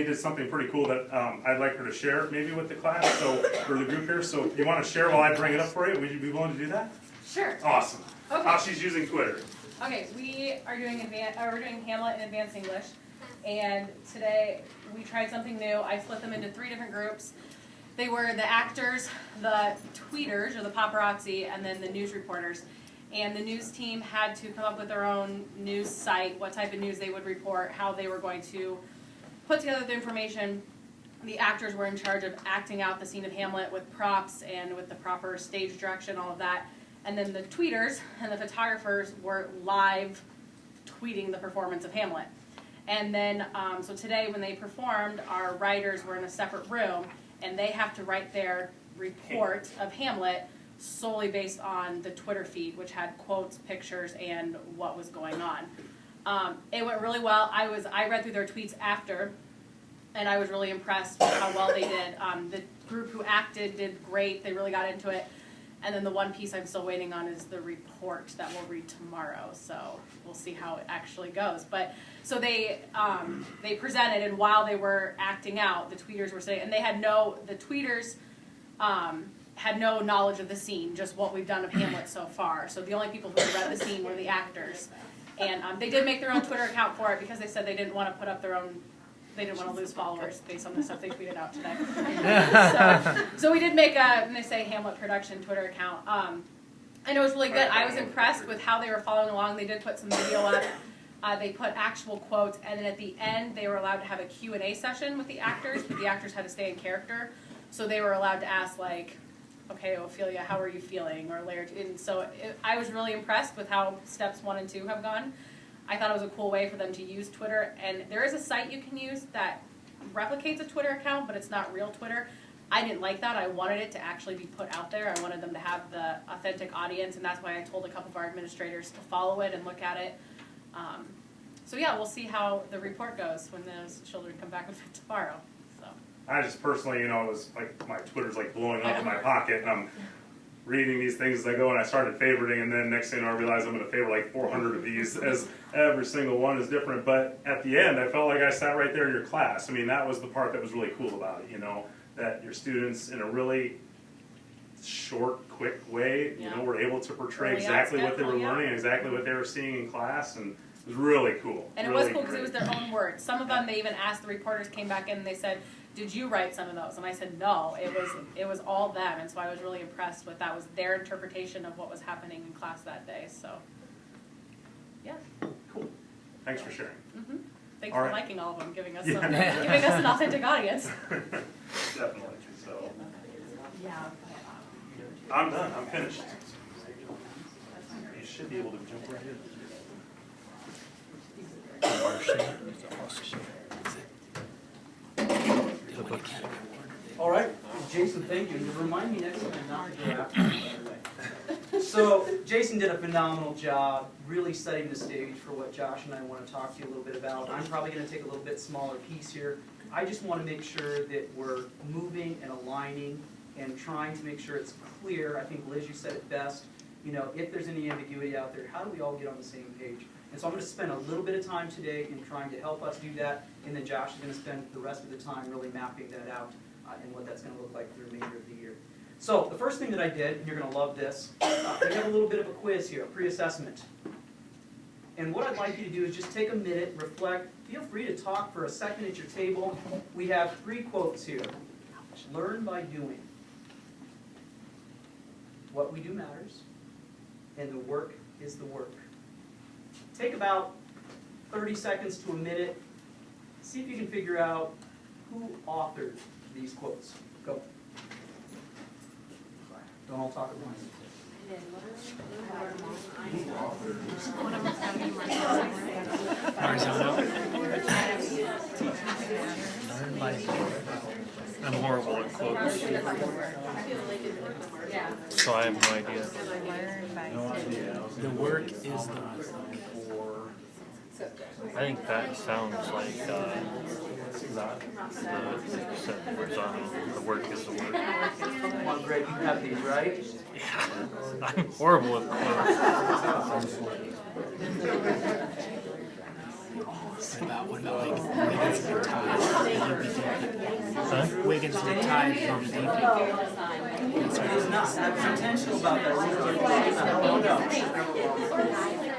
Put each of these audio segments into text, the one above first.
We did something pretty cool that I'd like her to share maybe with the class, or the group here. So if you want to share while I bring it up for you, would you be willing to do that? Sure. Awesome. Okay. How she's using Twitter. Okay, we are doing we're doing Hamlet in Advanced English, and today we tried something new. I split them into 3 different groups. They were the actors, the tweeters or the paparazzi, and then the news reporters. And the news team had to come up with their own news site, what type of news they would report, how they were going to put together the information. The actors were in charge of acting out the scene of Hamlet with props and with the proper stage direction, all of that. And then the tweeters and the photographers were live tweeting the performance of Hamlet. And then, so today when they performed, our writers were in a separate room, and they have to write their report of Hamlet solely based on the Twitter feed, which had quotes, pictures, and what was going on. It went really well. I read through their tweets after, and I was really impressed with how well they did. The group who acted did great. They really got into it. And then the one piece I'm still waiting on is the report that we'll read tomorrow. So we'll see how it actually goes. But so they presented, and while they were acting out, the tweeters were saying, and the tweeters had no knowledge of the scene, just what we've done of Hamlet so far. So the only people who had read the scene were the actors. And they did make their own Twitter account for it because they said they didn't want to put up their own, they didn't want to lose followers based on the stuff they tweeted out today. So we did make and they say Hamlet Production Twitter account. And it was really good. I was impressed with how they were following along. They did put some video up. They put actual quotes, and then at the end they were allowed to have a Q&A session with the actors, but the actors had to stay in character. So they were allowed to ask, like, okay, Ophelia, how are you feeling? Or Laird. And so I was really impressed with how steps 1 and 2 have gone. I thought it was a cool way for them to use Twitter. And there is a site you can use that replicates a Twitter account, but it's not real Twitter. I didn't like that. I wanted it to actually be put out there. I wanted them to have the authentic audience, and that's why I told a couple of our administrators to follow it and look at it. So yeah, we'll see how the report goes when those children come back with it tomorrow. I just personally, it was like my Twitter's like blowing up in my pocket, and I'm reading these things as I go, and I started favoriting, and then next thing I realized I'm going to favorite like 400 of these, as every single one is different. But at the end, I felt like I sat right there in your class. I mean, that was the part that was really cool about it, that your students in a really short, quick way, were able to portray exactly what they were learning, exactly what they were seeing in class, and it was really cool. And it was cool because it was their own words. Some of them, they even asked, the reporters came back in and they said, did you write some of those? And I said, no, it was all them. And so I was really impressed with that. Was their interpretation of what was happening in class that day. So, yeah. Cool. Thanks for sharing. Mm-hmm. Thanks for liking all of them, giving us an authentic audience. Definitely. So, yeah. I'm done. I'm finished. You should be able to jump right in. All right, Jason, thank you. And remind me next time not to go after me, by the way. So, Jason did a phenomenal job really setting the stage for what Josh and I want to talk to you a little bit about. I'm probably going to take a little bit smaller piece here. I just want to make sure that we're moving and aligning and trying to make sure it's clear. I think, Liz, you said it best. If there's any ambiguity out there, how do we all get on the same page? And so I'm going to spend a little bit of time today in trying to help us do that, and then Josh is going to spend the rest of the time really mapping that out and what that's going to look like for the remainder of the year. So the first thing that I did, and you're going to love this, we have a little bit of a quiz here, a pre-assessment. And what I'd like you to do is just take a minute, reflect, feel free to talk for a second at your table. We have 3 quotes here. Learn by doing. What we do matters, and the work is the work. Take about 30 seconds to a minute. See if you can figure out who authored these quotes. Go. Don't all talk at once. I'm horrible at quotes, so I have no idea. The work is the work. I think that sounds like that the horizontal. The work is the work. Come on, Greg, you have these, right? Yeah, I'm horrible at quotes. What about like Wiggins and ties? Huh? Wiggins and ties from the It is not. I'm intentional about that.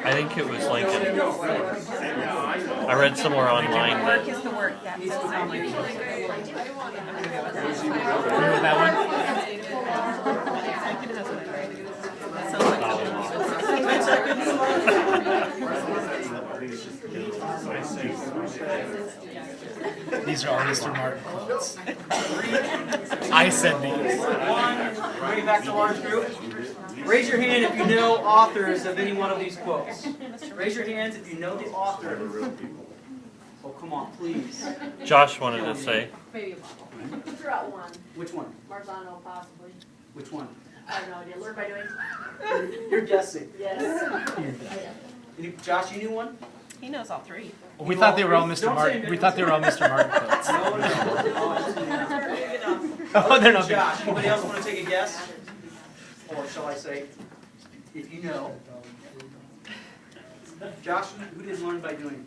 I think it was like I read somewhere online that Is the work that Remember that one? These are all Mr. Martin quotes. I said these. Bring it back to large group. Raise your hand if you know authors of any one of these quotes. Raise your hands if you know the author. Oh, come on, please. Josh wanted to say. Maybe throw out one. Which one? Marzano, possibly. Which one? I have no idea. Learn by doing. You're guessing. Yes. Josh, you knew one? He knows all three. We thought they were all Mr. Don't Martin. say We thought they were all Mr. Martin quotes. No. Oh, they're not. Josh, anybody else want to take a guess? Or shall I say, if you know. Josh, who did Learn by Doing?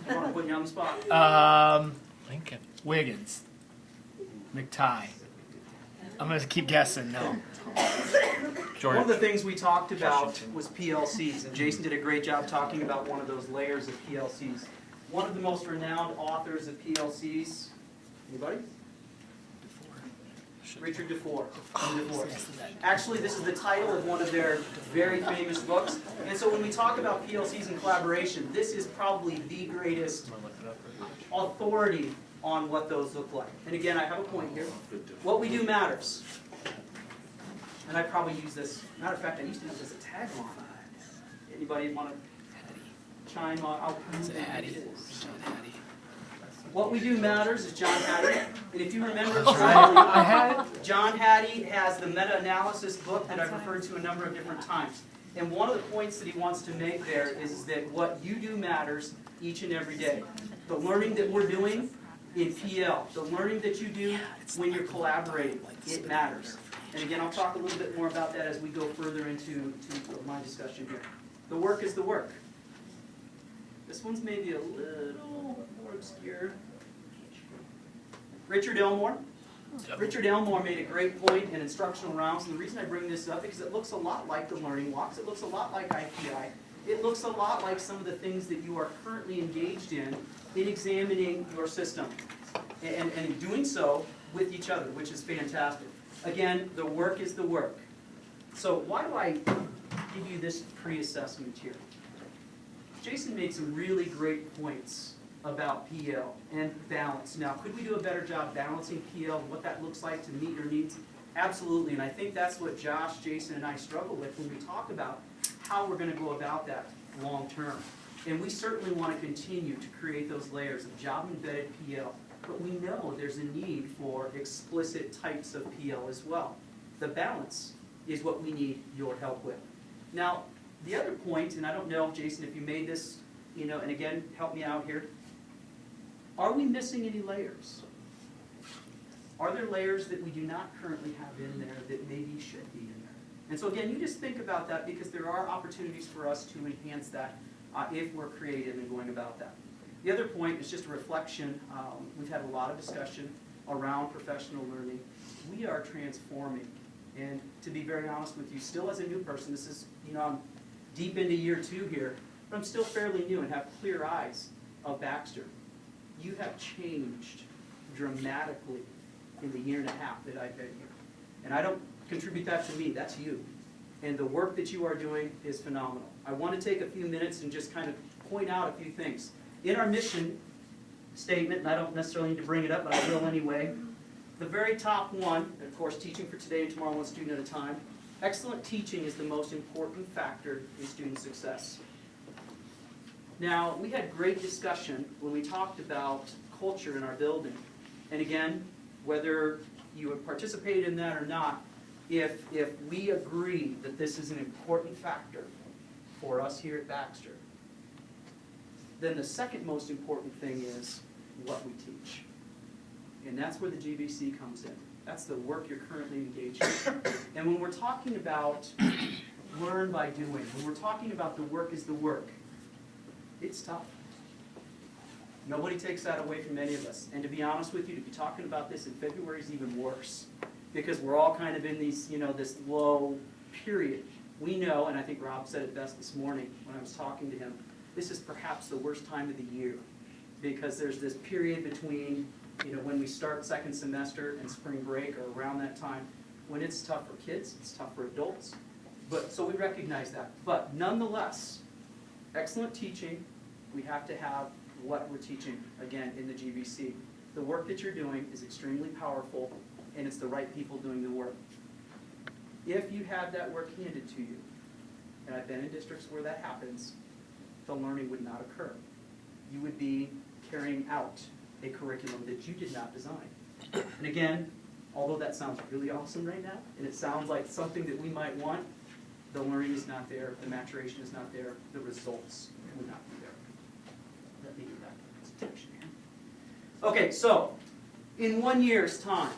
I want to put you on the spot. Lincoln. Wiggins. McTie. I'm gonna keep guessing. No. One of the George. things we talked about Washington. was PLCs, and Jason did a great job talking about one of those layers of PLCs. One of the most renowned authors of PLCs, anybody? Richard DeFore. Actually, this is the title of one of their very famous books. And so when we talk about PLCs and collaboration, this is probably the greatest authority on what those look like. And again, I have a point here. What we do matters. And I probably use this. Matter of fact, I used to have this as a tagline. Anybody want to chime on? What we do matters is John Hattie. And if you remember, John Hattie has the meta-analysis book that I've referred to a number of different times. And one of the points that he wants to make there is that what you do matters each and every day. The learning that we're doing in PL, the learning that you do when you're collaborating, it matters. And again, I'll talk a little bit more about that as we go further into my discussion here. The work is the work. This one's maybe a little more obscure. Richard Elmore. Richard Elmore made a great point in Instructional Rounds, and the reason I bring this up is because it looks a lot like the Learning Walks. It looks a lot like IPI. It looks a lot like some of the things that you are currently engaged in examining your system, and in doing so with each other, which is fantastic. Again, the work is the work. So why do I give you this pre-assessment here? Jason made some really great points about PL and balance. Now, could we do a better job balancing PL, what that looks like to meet your needs? Absolutely, and I think that's what Josh, Jason, and I struggle with when we talk about how we're going to go about that long term. And we certainly want to continue to create those layers of job-embedded PL, but we know there's a need for explicit types of PL as well. The balance is what we need your help with. Now, the other point, and I don't know, Jason, if you made this, and again, help me out here. Are we missing any layers? Are there layers that we do not currently have in there that maybe should be in there? And so again, you just think about that because there are opportunities for us to enhance that if we're creative in going about that. The other point is just a reflection. We've had a lot of discussion around professional learning. We are transforming. And to be very honest with you, still as a new person, this is, I'm deep into year 2 here, but I'm still fairly new and have clear eyes of Baxter. You have changed dramatically in the year and a half that I've been here. And I don't contribute that to me, that's you. And the work that you are doing is phenomenal. I want to take a few minutes and just kind of point out a few things. In our mission statement, and I don't necessarily need to bring it up, but I will anyway, the very top one, and of course teaching for today and tomorrow, one student at a time, excellent teaching is the most important factor in student success. Now, we had great discussion when we talked about culture in our building. And again, whether you have participated in that or not, if we agree that this is an important factor for us here at Baxter, then the second most important thing is what we teach. And that's where the GBC comes in. That's the work you're currently engaged in. And when we're talking about learn by doing, when we're talking about the work is the work, It's tough. Nobody takes that away from any of us. And to be honest with you, to be talking about this in February is even worse. Because we're all kind of in these, this low period. We know, and I think Rob said it best this morning when I was talking to him, this is perhaps the worst time of the year. Because there's this period between, when we start second semester and spring break or around that time, when it's tough for kids, it's tough for adults. So we recognize that. But nonetheless, excellent teaching, we have to have what we're teaching, again, in the GVC. The work that you're doing is extremely powerful, and it's the right people doing the work. If you had that work handed to you, and I've been in districts where that happens, the learning would not occur. You would be carrying out a curriculum that you did not design. And again, although that sounds really awesome right now, and it sounds like something that we might want, the learning is not there, the maturation is not there, the results will not be there. Let me get back to the presentation here. Okay, so in 1 year's time,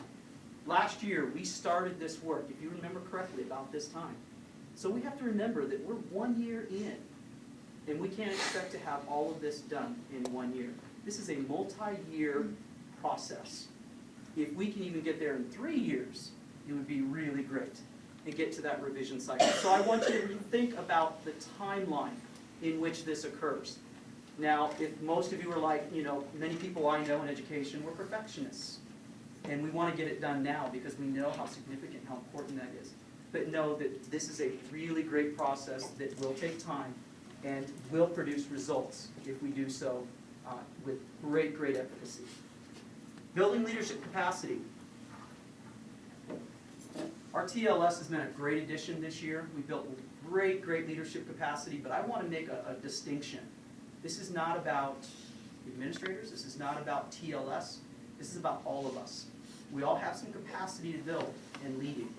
last year we started this work, if you remember correctly, about this time. So we have to remember that we're 1 year in, and we can't expect to have all of this done in 1 year. This is a multi-year process. If we can even get there in 3 years, it would be really great and get to that revision cycle. So I want you to think about the timeline in which this occurs. Now, if most of you are like, many people I know in education, we're perfectionists. And we want to get it done now because we know how significant, how important that is. But know that this is a really great process that will take time and will produce results if we do so with great, great efficacy. Building leadership capacity. Our TLS has been a great addition this year. We built great, great leadership capacity, but I want to make a distinction. This is not about administrators. This is not about TLS. This is about all of us. We all have some capacity to build and leading.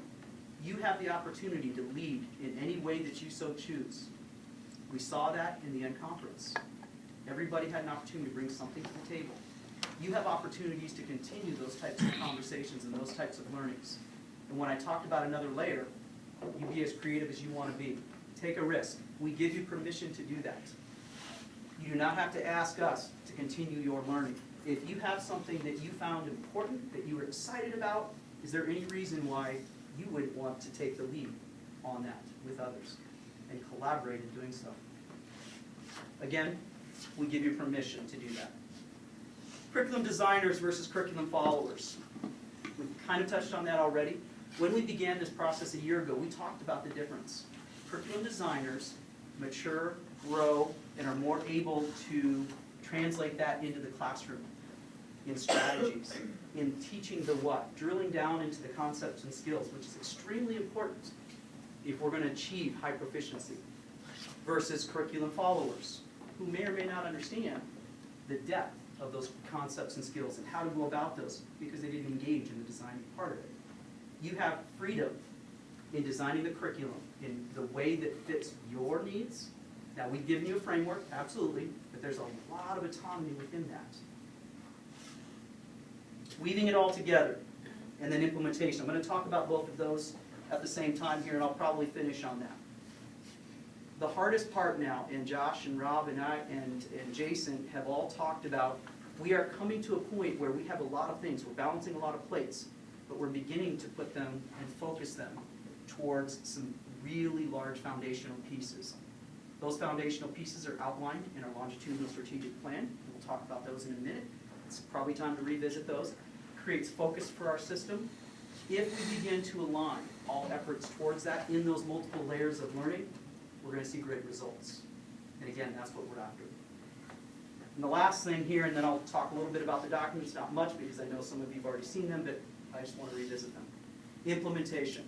You have the opportunity to lead in any way that you so choose. We saw that in the end conference. Everybody had an opportunity to bring something to the table. You have opportunities to continue those types of conversations and those types of learnings. And when I talked about another layer, you be as creative as you want to be. Take a risk. We give you permission to do that. You do not have to ask us to continue your learning. If you have something that you found important, that you were excited about, is there any reason why you would want to take the lead on that with others and collaborate in doing so? Again, we give you permission to do that. Curriculum designers versus curriculum followers. We've kind of touched on that already. When we began this process a year ago, we talked about the difference. Curriculum designers mature, grow, and are more able to translate that into the classroom in strategies, in teaching the what, drilling down into the concepts and skills, which is extremely important if we're going to achieve high proficiency, versus curriculum followers, who may or may not understand the depth of those concepts and skills and how to go about those because they didn't engage in the designing part of it. You have freedom in designing the curriculum in the way that fits your needs. Now, we've given you a framework, absolutely, but there's a lot of autonomy within that. Weaving it all together, and then implementation. I'm going to talk about both of those at the same time here, and I'll probably finish on that. The hardest part now, and Josh and Rob and I and Jason have all talked about, we are coming to a point where we have a lot of things. We're balancing a lot of plates, but we're beginning to put them and focus them towards some really large foundational pieces. Those foundational pieces are outlined in our longitudinal strategic plan. We'll talk about those in a minute. It's probably time to revisit those. Creates focus for our system. If we begin to align all efforts towards that in those multiple layers of learning, we're going to see great results. And again, that's what we're after. And the last thing here, and then I'll talk a little bit about the documents, not much because I know some of you have already seen them, but I just want to revisit them. Implementation.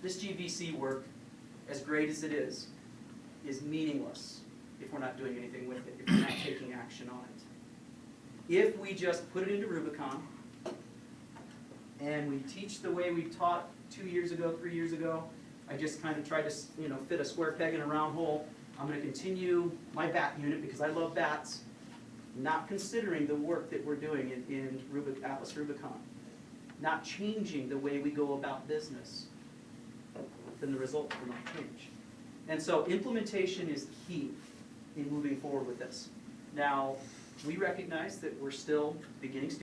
This GVC work, as great as it is meaningless if we're not doing anything with it, if we're not taking action on it. If we just put it into Rubicon, and we teach the way we taught 2 years ago, 3 years ago, I just kind of tried to fit a square peg in a round hole. I'm going to continue my bat unit because I love bats, not considering the work that we're doing in Atlas Rubicon, not changing the way we go about business, then the results will not change. And so implementation is key. in moving forward with this. Now, we recognize that we're still beginning stages.